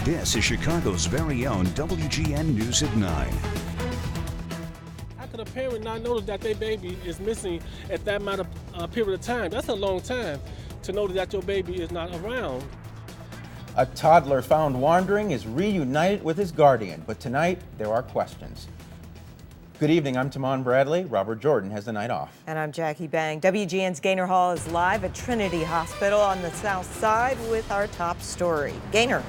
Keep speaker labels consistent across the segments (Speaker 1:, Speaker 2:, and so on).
Speaker 1: This is Chicago's very own WGN News at 9.
Speaker 2: How could a parent not notice that their baby is missing at that amount of period of time? That's a long time to notice that your baby is not around.
Speaker 3: A toddler found wandering is reunited with his guardian, but tonight there are questions. Good evening, I'm Tahman Bradley. Robert Jordan has the night off.
Speaker 4: And I'm Jackie Bang. WGN's Gaynor Hall is live at Trinity Hospital on the south side with our top story. Gaynor.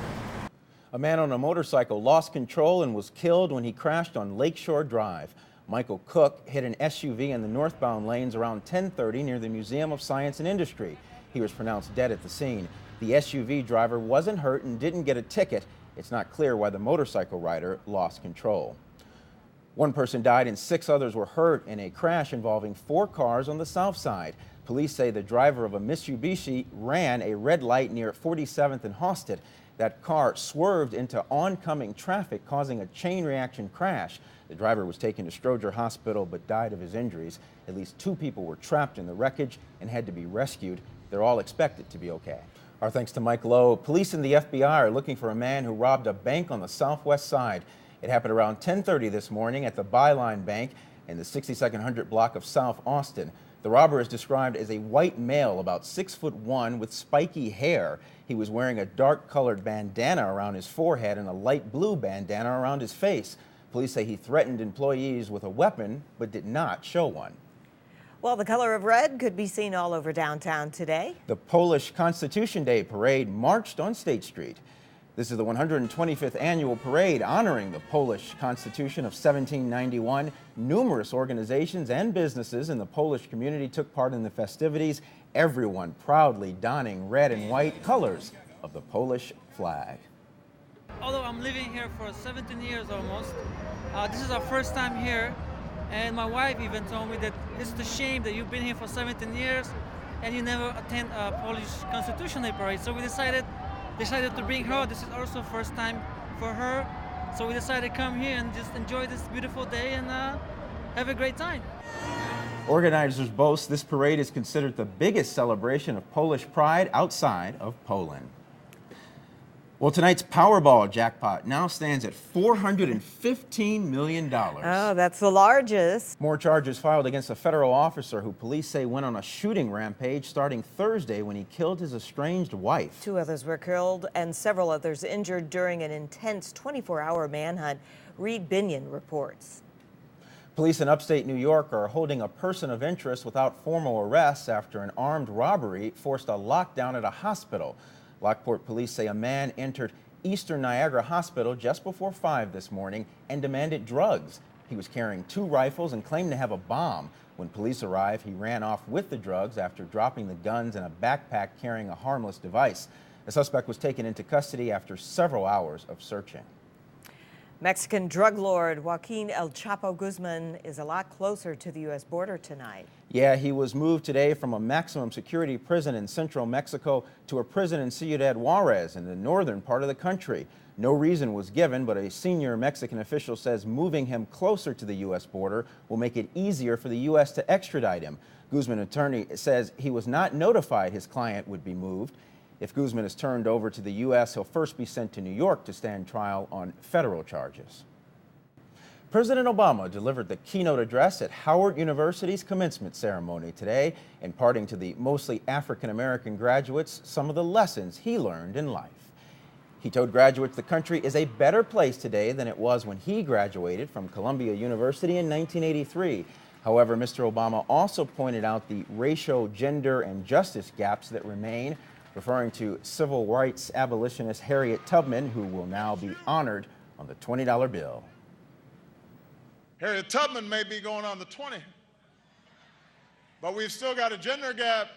Speaker 3: A man on a motorcycle lost control and was killed when he crashed on Lakeshore Drive. Michael Cook hit an SUV in the northbound lanes around 10:30 near the Museum of Science and Industry. He was pronounced dead at the scene. The SUV driver wasn't hurt and didn't get a ticket. It's not clear why the motorcycle rider lost control. One person died and 6 others were hurt in a crash involving 4 cars on the south side. Police say the driver of a Mitsubishi ran a red light near 47th and Hostet. That car swerved into oncoming traffic, causing a chain reaction crash. The driver was taken to Stroger Hospital but died of his injuries. At least 2 people were trapped in the wreckage and had to be rescued. They're all expected to be okay. Our thanks to Mike Lowe. Police and the FBI are looking for a man who robbed a bank on the southwest side. It happened around 10:30 this morning at the Byline Bank in the 6200 block of South Austin. The robber is described as a white male, about 6'1", with spiky hair. He was wearing a dark-colored bandana around his forehead and a light blue bandana around his face. Police say he threatened employees with a weapon, but did not show one.
Speaker 4: Well, the color of red could be seen all over downtown today.
Speaker 3: The Polish Constitution Day parade marched on State Street. This is the 125th annual parade honoring the Polish Constitution of 1791. Numerous organizations and businesses in the Polish community took part in the festivities, everyone proudly donning red and white colors of the Polish flag.
Speaker 5: Although I'm living here for 17 years almost, this is our first time here, and my wife even told me that it's a shame that you've been here for 17 years and you never attend a Polish Constitution Day parade. So we decided to bring her. This is also first time for her, so we decided to come here and just enjoy this beautiful day and have a great time.
Speaker 3: Organizers boast this parade is considered the biggest celebration of Polish pride outside of Poland. Well, tonight's Powerball jackpot now stands at $415 million.
Speaker 4: Oh, that's the largest.
Speaker 3: More charges filed against a federal officer who police say went on a shooting rampage starting Thursday when he killed his estranged wife.
Speaker 4: 2 others were killed and several others injured during an intense 24-hour manhunt, Reed Binion reports.
Speaker 3: Police in upstate New York are holding a person of interest without formal arrests after an armed robbery forced a lockdown at a hospital. Lockport police say a man entered Eastern Niagara Hospital just before 5 this morning and demanded drugs. He was carrying 2 rifles and claimed to have a bomb. When police arrived, he ran off with the drugs after dropping the guns in a backpack carrying a harmless device. The suspect was taken into custody after several hours of searching.
Speaker 4: Mexican drug lord Joaquin El Chapo Guzman is a lot closer to the U.S. border tonight.
Speaker 3: Yeah, he was moved today from a maximum security prison in central Mexico to a prison in Ciudad Juarez in the northern part of the country. No reason was given, but a senior Mexican official says moving him closer to the U.S. border will make it easier for the U.S. to extradite him. Guzman's attorney says he was not notified his client would be moved. If Guzman is turned over to the U.S., he'll first be sent to New York to stand trial on federal charges. President Obama delivered the keynote address at Howard University's commencement ceremony today, imparting to the mostly African-American graduates some of the lessons he learned in life. He told graduates the country is a better place today than it was when he graduated from Columbia University in 1983. However, Mr. Obama also pointed out the racial, gender, and justice gaps that remain, referring to civil rights abolitionist Harriet Tubman, who will now be honored on the $20 bill.
Speaker 6: Harriet Tubman may be going on the 20, but we've still got a gender gap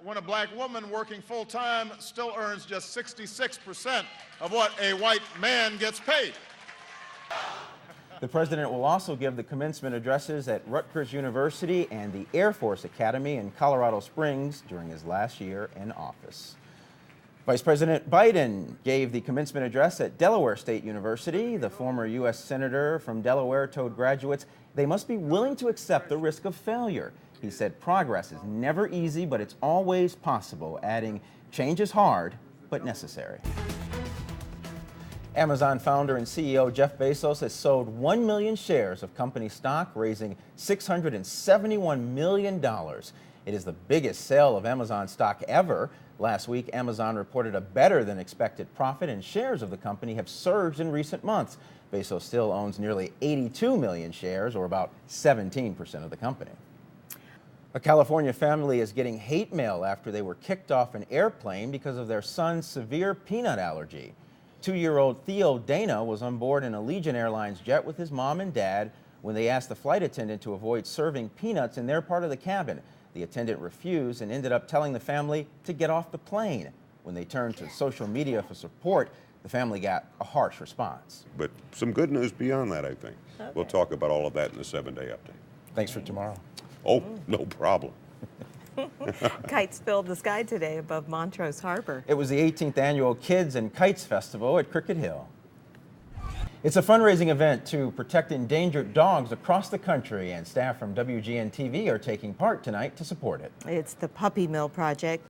Speaker 6: when a black woman working full-time still earns just 66% of what a white man gets paid.
Speaker 3: The president will also give the commencement addresses at Rutgers University and the Air Force Academy in Colorado Springs during his last year in office. Vice President Biden gave the commencement address at Delaware State University. The former U.S. Senator from Delaware told graduates they must be willing to accept the risk of failure. He said progress is never easy, but it's always possible, adding change is hard, but necessary. Amazon founder and CEO Jeff Bezos has sold 1 million shares of company stock, raising $671 million. It is the biggest sale of Amazon stock ever. Last week, Amazon reported a better than expected profit, and shares of the company have surged in recent months. Bezos still owns nearly 82 million shares, or about 17% of the company. A California family is getting hate mail after they were kicked off an airplane because of their son's severe peanut allergy. 2-year-old Theo Dana was on board an Allegiant Airlines jet with his mom and dad when they asked the flight attendant to avoid serving peanuts in their part of the cabin. The attendant refused and ended up telling the family to get off the plane. When they turned to social media for support, the family got a harsh response.
Speaker 7: But some good news beyond that, I think.
Speaker 4: Okay.
Speaker 7: We'll talk about all of that in the 7-day update.
Speaker 3: Thanks for tomorrow.
Speaker 7: Oh, no problem.
Speaker 4: Kites filled the sky today above Montrose Harbor.
Speaker 3: It was the 18th annual Kids and Kites Festival at Cricket Hill. It's a fundraising event to protect endangered dogs across the country, and staff from WGN TV are taking part tonight to support it.
Speaker 4: It's the Puppy Mill Project.